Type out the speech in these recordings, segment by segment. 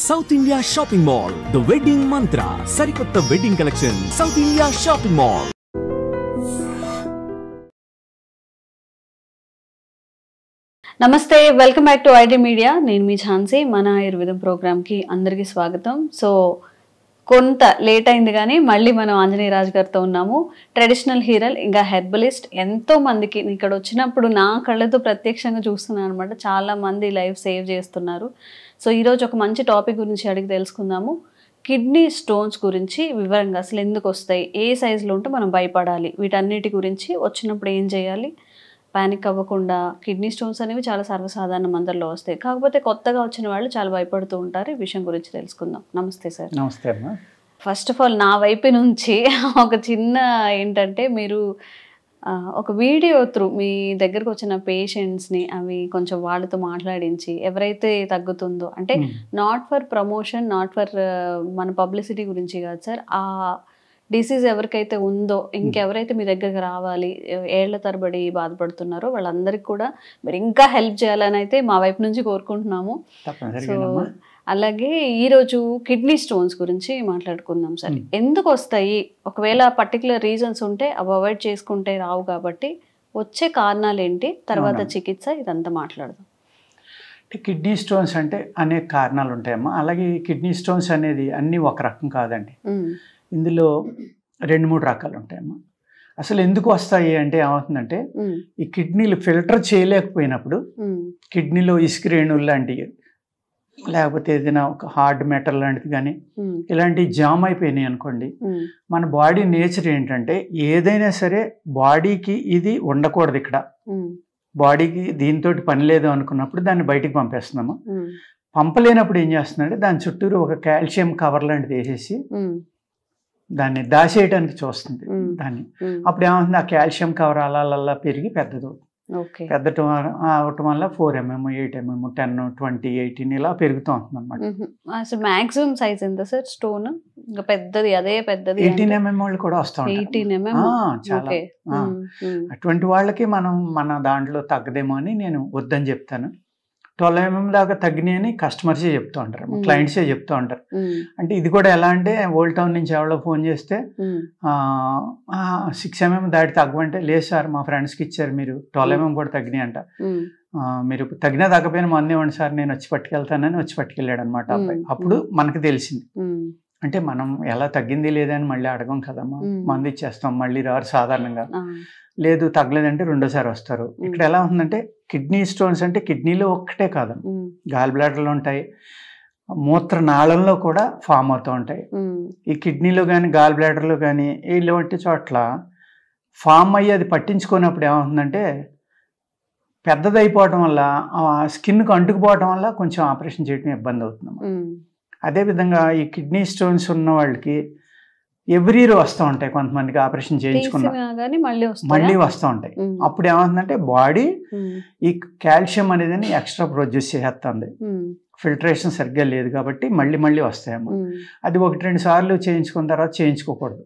South India shopping mall the wedding Mantra సరికొత్త wedding collection south India shopping mall. నమస్తే, welcome back to ID media. నేను మీ ఝాన్సీ. మన ఆయుర్వేదం ప్రోగ్రామ్కి అందరికీ స్వాగతం. సో కొంత లేట్ అయింది కానీ మళ్ళీ మనం ఆంజనేయ రాజు గారితో ఉన్నాము. ట్రెడిషనల్ హీరల్ ఇంకా హెర్బలిస్ట్. ఎంతో మందికి ఇక్కడ వచ్చినప్పుడు నా కళ్ళతో ప్రత్యక్షంగా చూస్తున్నాను అనమాట. చాలా మంది లైఫ్ సేవ్ చేస్తున్నారు. సో ఈరోజు ఒక మంచి టాపిక్ గురించి అడిగి తెలుసుకుందాము. కిడ్నీ స్టోన్స్ గురించి వివరంగా అసలు ఎందుకు వస్తాయి, ఏ సైజులో ఉంటే మనం భయపడాలి, వీటన్నిటి గురించి, వచ్చినప్పుడు ఏం చేయాలి, పానిక్ అవ్వకుండా. కిడ్నీ స్టోన్స్ అనేవి చాలా సర్వసాధారణ మందరిలో వస్తాయి, కాకపోతే కొత్తగా వచ్చిన వాళ్ళు చాలా భయపడుతూ ఉంటారు. ఈ విషయం గురించి తెలుసుకుందాం. నమస్తే సార్. నమస్తే అమ్మా. ఫస్ట్ ఆఫ్ ఆల్ నా వైపు నుంచి ఒక చిన్న ఏంటంటే, మీరు ఒక వీడియో త్రూ మీ దగ్గరకు వచ్చిన పేషెంట్స్ని అవి కొంచెం వాళ్ళతో మాట్లాడించి ఎవరైతే తగ్గుతుందో, అంటే not for promotion, not for మన పబ్లిసిటీ గురించి కాదు సార్, ఆ డిసీజ్ ఎవరికైతే ఉందో, ఇంకెవరైతే మీ దగ్గరకు రావాలి, ఏళ్ల తరబడి బాధపడుతున్నారో వాళ్ళందరికీ కూడా మీరు ఇంకా హెల్ప్ చేయాలని అయితే మా వైపు నుంచి కోరుకుంటున్నాము. సో అలాగే ఈరోజు కిడ్నీ స్టోన్స్ గురించి మాట్లాడుకుందాం సార్. ఎందుకు వస్తాయి, ఒకవేళ పర్టికులర్ రీజన్స్ ఉంటే అవి అవాయిడ్ చేసుకుంటే రావు, కాబట్టి వచ్చే కారణాలు ఏంటి, తర్వాత చికిత్స, ఇదంతా మాట్లాడదాం. కిడ్నీ స్టోన్స్ అంటే అనేక కారణాలు ఉంటాయమ్మా. అలాగే కిడ్నీ స్టోన్స్ అనేది అన్నీ ఒక రకం కాదండి. ఇందులో 2-3 రకాలు ఉంటాయమ్మా. అసలు ఎందుకు వస్తాయి అంటే ఏమవుతుందంటే, ఈ కిడ్నీలు ఫిల్టర్ చేయలేకపోయినప్పుడు కిడ్నీలో ఇసుక రేణువులు లాంటివి, లేకపోతే ఏదైనా ఒక హార్డ్ మెటల్ లాంటిది కానీ ఇలాంటివి జామ్ అయిపోయినాయి అనుకోండి, మన బాడీ నేచర్ ఏంటంటే ఏదైనా సరే బాడీకి ఇది ఉండకూడదు, ఇక్కడ బాడీకి దీంతో పని లేదు అనుకున్నప్పుడు దాన్ని బయటికి పంపేస్తున్నాము. పంపలేనప్పుడు ఏం చేస్తుందంటే దాని చుట్టూరు ఒక కాల్షియం కవర్ లాంటిది వేసేసి దాన్ని దాచేయడానికి చూస్తుంది దాన్ని. అప్పుడు ఏమవుతుంది, ఆ కాల్షియం కవర్ అలా పెరిగి పెద్దదవుతుంది. పెద్దటం అవటం వల్ల 4 mm, 8 mm, 10, 20, 18 ఇలా పెరుగుతూ ఉంటుంది అనమాట. అసలు మాక్సిమం సైజ్ ఎంత సార్ స్టోన్? ఇంకా పెద్దది, అదే పెద్దది 18 mm వాళ్ళు కూడా వస్తూ ఉంటారు చాలా. అటువంటి వాళ్ళకి మనం మన దాంట్లో తగ్గదేమో అని నేను వద్దని చెప్తాను. 12 mm దాకా తగ్గినాయని కస్టమర్సే చెప్తూ ఉంటారు, క్లయింట్సే చెప్తూ ఉంటారు. అంటే ఇది కూడా ఎలా అంటే, ఓల్డ్ టౌన్ నుంచి ఎవరో ఫోన్ చేస్తే 6 mm దాటి తగ్గమంటే, లేదు సార్ మా ఫ్రెండ్స్కి ఇచ్చారు మీరు 12 mm కూడా తగ్గినాయి అంట, మీరు తగ్గినా తగ్గపోయినా మంది ఇవ్వండి సార్, నేను వచ్చి పట్టుకెళ్తానని వచ్చి పట్టుకెళ్ళాడు అనమాట అబ్బాయి. అప్పుడు మనకు తెలిసింది, అంటే మనం ఎలా తగ్గింది లేదని మళ్ళీ అడగం కదమ్మా, మంది ఇచ్చేస్తాం, మళ్ళీ రారు సాధారణంగా. లేదు తగ్గలేదంటే రెండోసారి వస్తారు. ఇక్కడ ఎలా ఉందంటే, కిడ్నీ స్టోన్స్ అంటే కిడ్నీలో ఒక్కటే కాదు, గాల్ బ్లాడర్లో ఉంటాయి, మూత్ర నాళంలో కూడా ఫామ్ అవుతూ ఉంటాయి. ఈ కిడ్నీలో కానీ గాల్ బ్లాడర్లో కానీ ఇలాంటి చోట్ల ఫామ్ అయ్యి అది పట్టించుకున్నప్పుడు ఏమవుతుందంటే, పెద్దదైపోవటం వల్ల స్కిన్కు అంటుకుపోవటం వల్ల కొంచెం ఆపరేషన్ చేయడం ఇబ్బంది అవుతుంది. అదేవిధంగా ఈ కిడ్నీ స్టోన్స్ ఉన్న వాళ్ళకి ఎవ్రీ ఇయర్ వస్తూ ఉంటాయి, కొంతమందికి ఆపరేషన్ చేయించుకున్నా మళ్ళీ వస్తూ ఉంటాయి. అప్పుడు ఏమవుతుందంటే, బాడీ ఈ కాల్షియం అనేది ఎక్స్ట్రా ప్రొడ్యూస్ చేస్తుంది, ఫిల్టరేషన్ సరిగ్గా లేదు కాబట్టి మళ్ళీ వస్తాయేమో. అది 1-2 సార్లు చేయించుకున్న తర్వాత చేయించుకోకూడదు.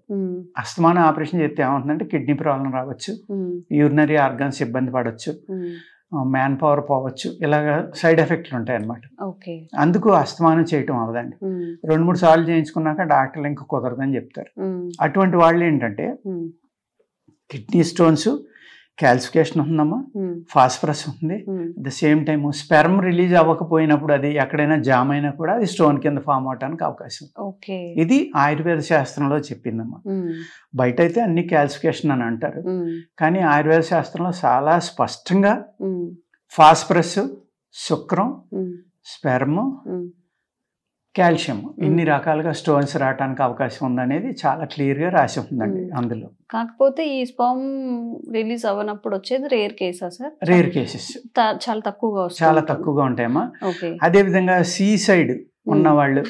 అస్తమానం ఆపరేషన్ చేస్తే ఏమవుతుందంటే, కిడ్నీ ప్రాబ్లం రావచ్చు, యూరినరీ ఆర్గన్స్ ఇబ్బంది పడవచ్చు, మ్యాన్ పవర్ పోవచ్చు, ఇలాగ సైడ్ ఎఫెక్ట్లు ఉంటాయి అన్నమాట. అందుకు అస్తమానం చేయటం అవదండి. 2-3 సార్లు చేయించుకున్నాక డాక్టర్లు ఇంకా కుదరదని చెప్తారు. అటువంటి వాళ్ళు ఏంటంటే, కిడ్నీ స్టోన్స్, క్యాల్సిఫికేషన్ ఉందమ్మా, ఫాస్ఫరస్ ఉంది, at the same time sperm release అవ్వకపోయినప్పుడు అది ఎక్కడైనా జామ్ అయినా కూడా అది స్టోన్ కింద ఫామ్ అవడానికి అవకాశం. ఇది ఆయుర్వేద శాస్త్రంలో చెప్పిందమ్మా. బయట అయితే అన్ని క్యాల్సిఫికేషన్ అని అంటారు, కానీ ఆయుర్వేద శాస్త్రంలో చాలా స్పష్టంగా ఫాస్ఫరస్, శుక్రం, స్పెర్మ్, కాల్షియం ఇన్ని రకాలుగా స్టోన్స్ రావడానికి అవకాశం ఉందనేది చాలా క్లియర్గా రాసి ఉందండి అందులో. కాకపోతే ఈ స్పర్మ్ రిలీజ్ అవ్వనప్పుడు వచ్చేది రేర్ కేసా సార్? రేర్ కేసెస్ చాలా తక్కువగా ఉంటాయమ్మా. అదేవిధంగా సీ సైడ్ ఉన్నవాళ్ళు,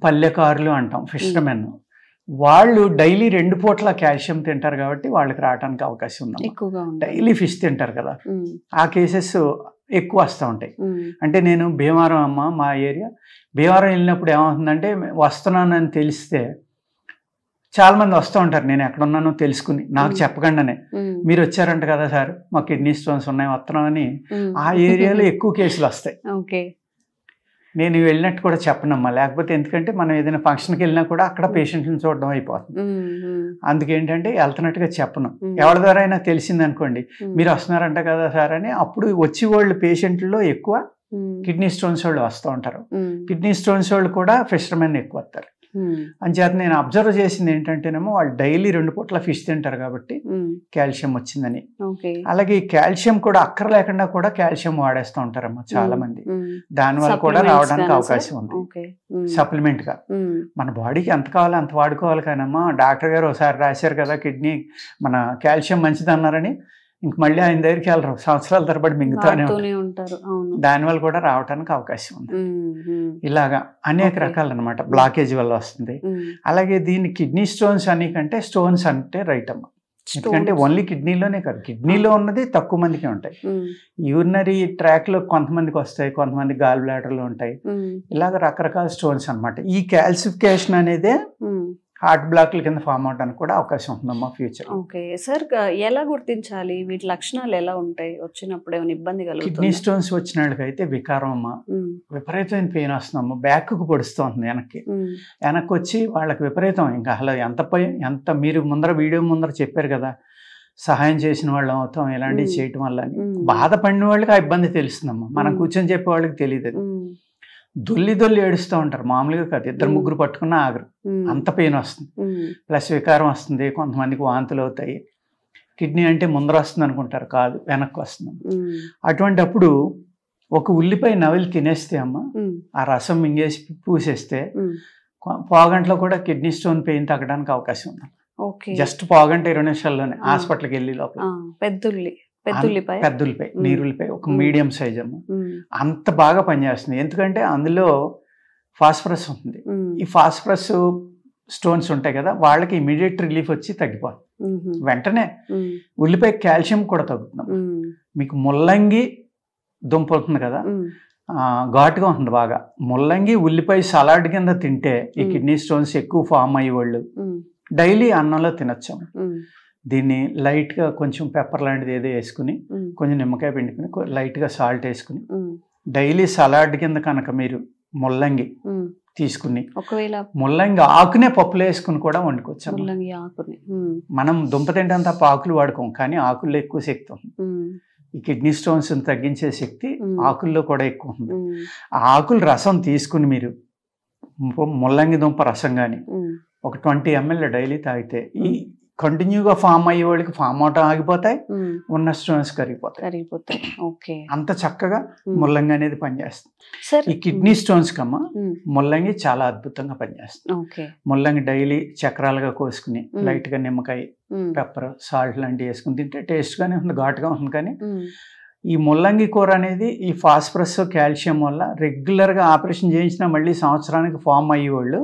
పల్లెకారులు అంటాం, ఫిషర్మెన్, వాళ్ళు డైలీ 2 పూట్ల కాల్షియం తింటారు కాబట్టి వాళ్ళకి రావడానికి అవకాశం ఉంది. డైలీ ఫిష్ తింటారు కదా, ఆ కేసెస్ ఎక్కువ వస్తూ ఉంటాయి. అంటే నేను భీమవరం అమ్మ, మా ఏరియా భీమవరం వెళ్ళినప్పుడు ఏమవుతుందంటే, వస్తున్నానని తెలిస్తే చాలామంది వస్తూ ఉంటారు, నేను ఎక్కడున్నానో తెలుసుకుని నాకు చెప్పకుండానే, మీరు వచ్చారంట కదా సార్ మా కిడ్నీ స్టోన్స్ ఉన్నాయి వస్తున్నామని. ఆ ఏరియాలో ఎక్కువ కేసులు వస్తాయి. నేను వెళ్ళినట్టు కూడా చెప్పనమ్మా, లేకపోతే ఎందుకంటే మనం ఏదైనా ఫంక్షన్కి వెళ్ళినా కూడా అక్కడ పేషెంట్ని చూడడం అయిపోతుంది. అందుకేంటంటే వెళ్తున్నట్టుగా చెప్పను. ఎవరి ద్వారా అయినా తెలిసింది అనుకోండి, మీరు వస్తున్నారంట కదా సార్ అని, అప్పుడు వచ్చి వాళ్ళు పేషెంట్లో ఎక్కువ కిడ్నీ స్టోన్స్ వాళ్ళు వస్తూ ఉంటారు. కిడ్నీ స్టోన్స్ వాళ్ళు కూడా ఫిషర్మెన్ ఎక్కువ వస్తారు. అంచేత నేను అబ్జర్వ్ చేసింది ఏంటంటేనేమో వాళ్ళు డైలీ 2 పూట్ల ఫిష్ తింటారు కాబట్టి కాల్షియం వచ్చిందని. అలాగే ఈ కాల్షియం కూడా అక్కర లేకుండా కూడా కాల్షియం వాడేస్తూ ఉంటారమ్మా చాలా మంది. దానివల్ల కూడా రావడానికి అవకాశం ఉంది. సప్లిమెంట్ గా మన బాడీకి ఎంత కావాలో అంత వాడుకోవాలి. కానమ్మా డాక్టర్ గారు ఒకసారి రాశారు కదా కిడ్నీ మన కాల్షియం మంచిది అన్నారని ఇంక మళ్ళీ ఆయన దగ్గరికి వెళ్ళరు, సంవత్సరాల తరబడి మింగుతూనే ఉంటారు. దానివల్ల కూడా రావడానికి అవకాశం ఉంది. ఇలాగా అనేక రకాలు అనమాట బ్లాకేజ్ వల్ల వస్తుంది. అలాగే దీన్ని కిడ్నీ స్టోన్స్ అని కంటే స్టోన్స్ అంటే రైట్ అమ్మ, ఎందుకంటే ఓన్లీ కిడ్నీలోనే కాదు, కిడ్నీలో ఉన్నది తక్కువ మందికి ఉంటాయి. యూరినరీ ట్రాక్ లో కొంతమందికి వస్తాయి, కొంతమంది గాల్ బ్లాడర్ లో ఉంటాయి. ఇలాగ రకరకాల స్టోన్స్ అనమాట. ఈ కాల్సిఫికేషన్ అనేదే హార్ట్ బ్లాక్ల కింద ఫామ్ అవడానికి కూడా అవకాశం ఉందమ్మా ఫ్యూచర్. ఓకే సార్, ఎలా గుర్తించాలి? వీటి లక్షణాలు ఎలా ఉంటాయి? వచ్చినప్పుడు ఏమైనా ఇబ్బంది కలుగుతుందా? కిడ్నీ స్టోన్స్ వచ్చిన వాళ్ళకైతే వికారం అమ్మా, విపరీతమైన పెయిన్ వస్తుందమ్మా, బ్యాక్కు పొడుస్తుంది వెనక్కి వచ్చి వాళ్ళకి విపరీతం. ఇంకా అసలు ఎంత మీరు ముందర వీడియో ముందర చెప్పారు కదా, సహాయం చేసిన వాళ్ళం అవుతాం ఇలాంటివి చేయటం వల్ల అని. బాధపడిన వాళ్ళకి ఆ ఇబ్బంది తెలుస్తుందమ్మా, మనం కూర్చొని చెప్పే వాళ్ళకి తెలియదు. దొల్లి ఏడుస్తూ ఉంటారు, మామూలుగా కాదు, 2-3 పట్టుకున్నా ఆగరు, అంత పెయిన్ వస్తుంది. ప్లస్ వికారం వస్తుంది, కొంతమందికి వాంతులు అవుతాయి. కిడ్నీ అంటే ముందర వస్తుంది అనుకుంటారు, కాదు వెనక్కి వస్తుంది. అటువంటి అప్పుడు ఒక ఉల్లిపాయ నవిలి తినేస్తే అమ్మ, ఆ రసం మింగేసి పూసేస్తే పావుగంటలో కూడా కిడ్నీ స్టోన్ పెయిన్ తగ్గడానికి అవకాశం ఉంది. జస్ట్ పావుగంట 20 నిమిషాల్లోనే హాస్పిటల్కి వెళ్ళి లోపల. పెద్దుల్లిపాయ నీరుల్లిపాయ ఒక మీడియం సైజ్ అమ్మ, అంత బాగా పనిచేస్తుంది. ఎందుకంటే అందులో ఫాస్ఫరస్ ఉంటుంది. ఈ ఫాస్ఫరస్ స్టోన్స్ ఉంటాయి కదా, వాళ్ళకి ఇమీడియట్ రిలీఫ్ వచ్చి తగ్గిపోతుంది వెంటనే. ఉల్లిపాయ కాల్షియం కూడా తగ్గుతుంది. మీకు ముల్లంగి దుంప ఉంటుంది కదా, ఘాటుగా ఉంటుంది బాగా. ముల్లంగి ఉల్లిపాయ సలాడ్ కింద తింటే ఈ కిడ్నీ స్టోన్స్ ఎక్కువ ఫామ్ అయ్యేవాళ్ళు డైలీ అన్నంలో తినొచ్చు. దీన్ని లైట్గా కొంచెం పెప్పర్ లాంటిది ఏదో వేసుకుని, కొంచెం నిమ్మకాయ పిండుకుని, లైట్గా సాల్ట్ వేసుకుని డైలీ సలాడ్ కింద కనుక మీరు ముల్లంగి తీసుకుని, ఒకవేళ ముల్లంగి ఆకునే పప్పులో వేసుకుని కూడా వండుకోవచ్చు. మనం దుంప తింటాం తప్ప ఆకులు వాడుకోం, కానీ ఆకుల్లో ఎక్కువ శక్తి ఉంది. ఈ కిడ్నీ స్టోన్స్ తగ్గించే శక్తి ఆకుల్లో కూడా ఎక్కువ ఉంది. ఆ ఆకుల రసం తీసుకుని మీరు ముల్లంగి దుంప రసం కానీ ఒక 20 ml డైలీ తాగితే ఈ కంటిన్యూగా ఫామ్ అయ్యే వాళ్ళకి ఫామ్ అవటం ఆగిపోతాయి, ఉన్న స్టోన్స్ కరిగిపోతాయి. అంత చక్కగా ముల్లంగి అనేది పనిచేస్తుంది. ఈ కిడ్నీ స్టోన్స్ కమ్మా ముల్లంగి చాలా అద్భుతంగా పనిచేస్తుంది. ముల్లంగి డైలీ చక్రాలుగా కోసుకుని లైట్ గా నిమ్మకాయ, పెప్పర్, సాల్ట్ లాంటివి వేసుకుని తింటే టేస్ట్ గానే ఉంది, ఘాటుగా ఉంది. కానీ ఈ ముల్లంగి కూర అనేది ఈ ఫాస్ఫరస్ కాల్షియం వల్ల రెగ్యులర్ గా ఆపరేషన్ చేయించినా మళ్ళీ సంవత్సరానికి ఫామ్ అయ్యేవాళ్ళు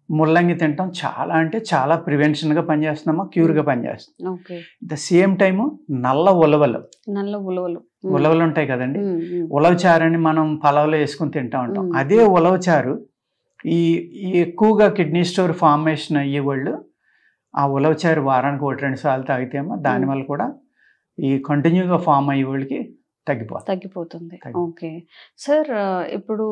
ముల్లంగి తింటాం చాలా అంటే చాలా ప్రివెన్షన్ గా పనిచేస్తున్నామా, క్యూర్ గా పనిచేస్తుంది. ద సేమ్ టైము నల్ల ఉలవలు ఉంటాయి కదండి, ఉలవచారు అని మనం పలావులో వేసుకుని తింటా ఉంటాం. అదే ఉలవచారు ఈ ఎక్కువగా కిడ్నీ స్టోన్ ఫార్మేషన్ అయ్యేవాళ్ళు ఆ ఉలవచారు వారానికి 1-2 సార్లు తాగితేమో దానివల్ల కూడా ఈ కంటిన్యూగా ఫామ్ అయ్యే వాళ్ళకి తగ్గిపోతుంది. ఓకే సార్, ఇప్పుడు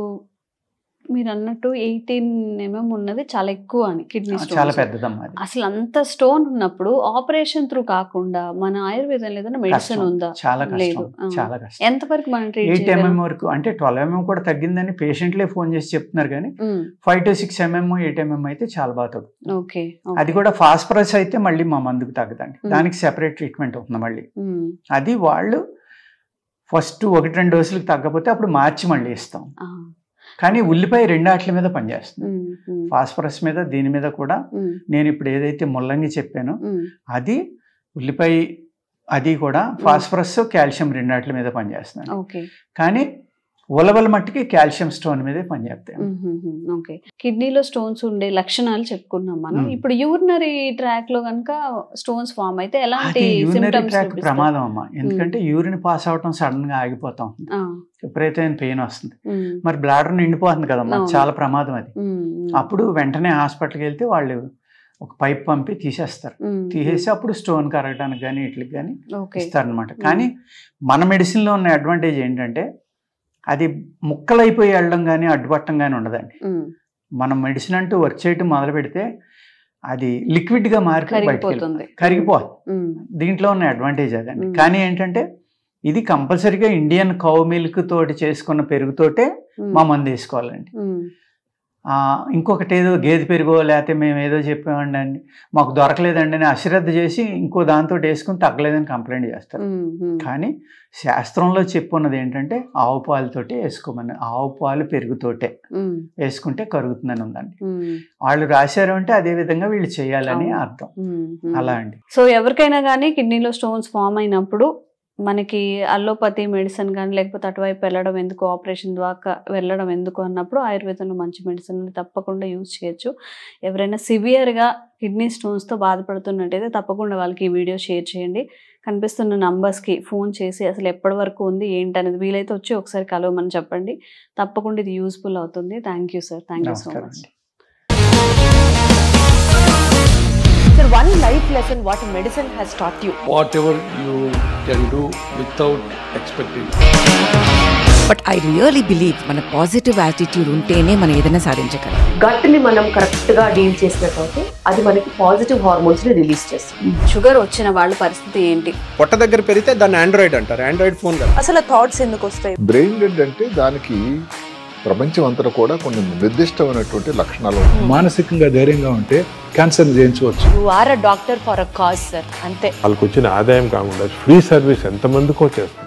మీరు అన్నట్టు 18 mm ఉన్నది చాలా ఎక్కువ అని, కిడ్నీ స్టోన్ చాలా పెద్దదమ్మా. అసలు అంత స్టోన్ ఉన్నప్పుడు ఆపరేషన్ త్రూ కాకుండా మన ఆయుర్వేదం ఏదైనా మెడిసిన్ ఉందా? చాలా కష్టం. ఎంతవరకు మనం 8 mm వరకు, అంటే 12 mm కూడా తగ్గిందని పేషెంట్లే ఫోన్ చేసి చెప్తున్నారు. కానీ 5 to 6 mm 8 mm అయితే చాలా బాగా తగ్గుతుంది. అది కూడా ఫాస్ఫరస్ అయితే మళ్ళీ మా మందుకు తగ్గదండి, దానికి సెపరేట్ ట్రీట్మెంట్ ఉంటుంది మళ్ళీ. అది వాళ్ళు ఫస్ట్ 1-2 డోసులకు తగ్గకపోతే అప్పుడు మార్చి మళ్ళీ ఇస్తాం. కానీ ఉల్లిపాయ 2 ఆటల మీద పనిచేస్తుంది, ఫాస్ఫరస్ మీద, దీని మీద కూడా. నేను ఇప్పుడు ఏదైతే ముల్లంగి చెప్పానో అది ఉల్లిపాయ, అది కూడా ఫాస్ఫరస్ కాల్షియం 2 ఆటల మీద పనిచేస్తున్నాను. కానీ ఉలవల మట్టికి కాల్షియం స్టోన్ మీదే పనిచేస్తాయి. ఓకే, కిడ్నీలో స్టోన్స్ ఉండే లక్షణాలు చెప్పుకున్నాం మనం. ఇప్పుడు యూరినరీ ట్రాక్ లో కనుక స్టోన్స్ ఫామ్ అయితే ఎలాంటి సింప్టమ్స్? ప్రమాదం అమ్మా, ఎందుకంటే యూరిన్ పాస్ అవటం సడన్ గా ఆగిపోతాం, విపరీతమైన పెయిన్ వస్తుంది. మరి బ్లాడర్ నిండిపోతుంది కదమ్మా, చాలా ప్రమాదం అది. అప్పుడు వెంటనే హాస్పిటల్కి వెళ్తే వాళ్ళు ఒక పైప్ పంపి తీసేసి అప్పుడు స్టోన్ కరగడానికి కానీ వీటికి కానీ ఇస్తారనమాట. కానీ మన మెడిసిన్ లో ఉన్న అడ్వాంటేజ్ ఏంటంటే అది ముక్కలైపోయి వెళ్ళడం కానీ అడ్డుపట్టడం కానీ ఉండదండి. మనం మెడిసిన్ అంటూ వర్క్ చేయటం మొదలు పెడితే అది లిక్విడ్గా మారిపోయి కరిగిపోదు. దీంట్లో ఉన్న అడ్వాంటేజ్ అదండి. కానీ ఏంటంటే ఇది కంపల్సరీగా ఇండియన్ కౌ మిల్క్ తోటి చేసుకున్న పెరుగుతోటే మా మందు వేసుకోవాలండి. ఇంకొకటి ఏదో గేదె పెరుగో లేకపోతే మేము ఏదో చెప్పామండి అండి మాకు దొరకలేదండి అని అశ్రద్ధ చేసి ఇంకో దాంతో వేసుకుని తగ్గలేదని కంప్లైంట్ చేస్తారు. కానీ శాస్త్రంలో చెప్పున్నది ఏంటంటే ఆవు పాలతోటి వేసుకోమని, ఆవు పాలు పెరుగుతోటే వేసుకుంటే కరుగుతుందని ఉందండి. వాళ్ళు రాశారు అంటే అదే విధంగా వీళ్ళు చేయాలని అర్థం. అలా అండి. సో ఎవరికైనా కానీ కిడ్నీలో స్టోన్స్ ఫామ్ అయినప్పుడు మనకి అల్లోపతి మెడిసిన్ కానీ లేకపోతే అటువైపు వెళ్ళడం ఎందుకు, ఆపరేషన్ ద్వారా వెళ్ళడం ఎందుకు అన్నప్పుడు ఆయుర్వేదంలో మంచి మెడిసిన్ తప్పకుండా యూజ్ చేయొచ్చు. ఎవరైనా సివియర్గా కిడ్నీ స్టోన్స్తో బాధపడుతున్నట్టయితే తప్పకుండా వాళ్ళకి ఈ వీడియో షేర్ చేయండి. కనిపిస్తున్న నంబర్స్కి ఫోన్ చేసి అసలు ఎప్పటి వరకు ఉంది ఏంటి అనేది వీలైతే వచ్చి ఒకసారి కలవమని చెప్పండి. తప్పకుండా ఇది యూస్ఫుల్ అవుతుంది. Thank you sir. Thank you so much. Sir, one life lesson what medicine has taught you. Whatever you can do without expecting. But I really believe మన పాజిటివ్ యాటిట్యూడ్ ఉంటేనే మనం ఏదైనా సాధించగలం. గట్ ని మనం కరెక్ట్ గా deal చేసినట్లయితే అది మనకి పాజిటివ్ హార్మోన్స్ ని రిలీజ్ చేస్తుంది. షుగర్ వచ్చిన వాళ్ళ పరిస్థితి ఏంటి? పొట్ట దగ్గర పెరిగితే దాన్ని ఆండ్రాయిడ్ అంటారు. ఆండ్రాయిడ్ ఫోన్ కదా. అసలు థాట్స్ ఎందుకు వస్తాయి? బ్రెయిన్ డెడ్ అంటే దానికి ప్రపంచం అంతా కూడా కొన్ని నిర్దిష్టమైనటువంటి లక్షణాలు. మానసికంగా ధైర్యంగా ఉంటే క్యాన్సర్ జయించవచ్చు. You are a doctor for a cause sir. అంతే. వాళ్ళకి వచ్చిన ఆదాయం కాకుండా ఫ్రీ సర్వీస్ ఎంతమందికో చేస్తారు.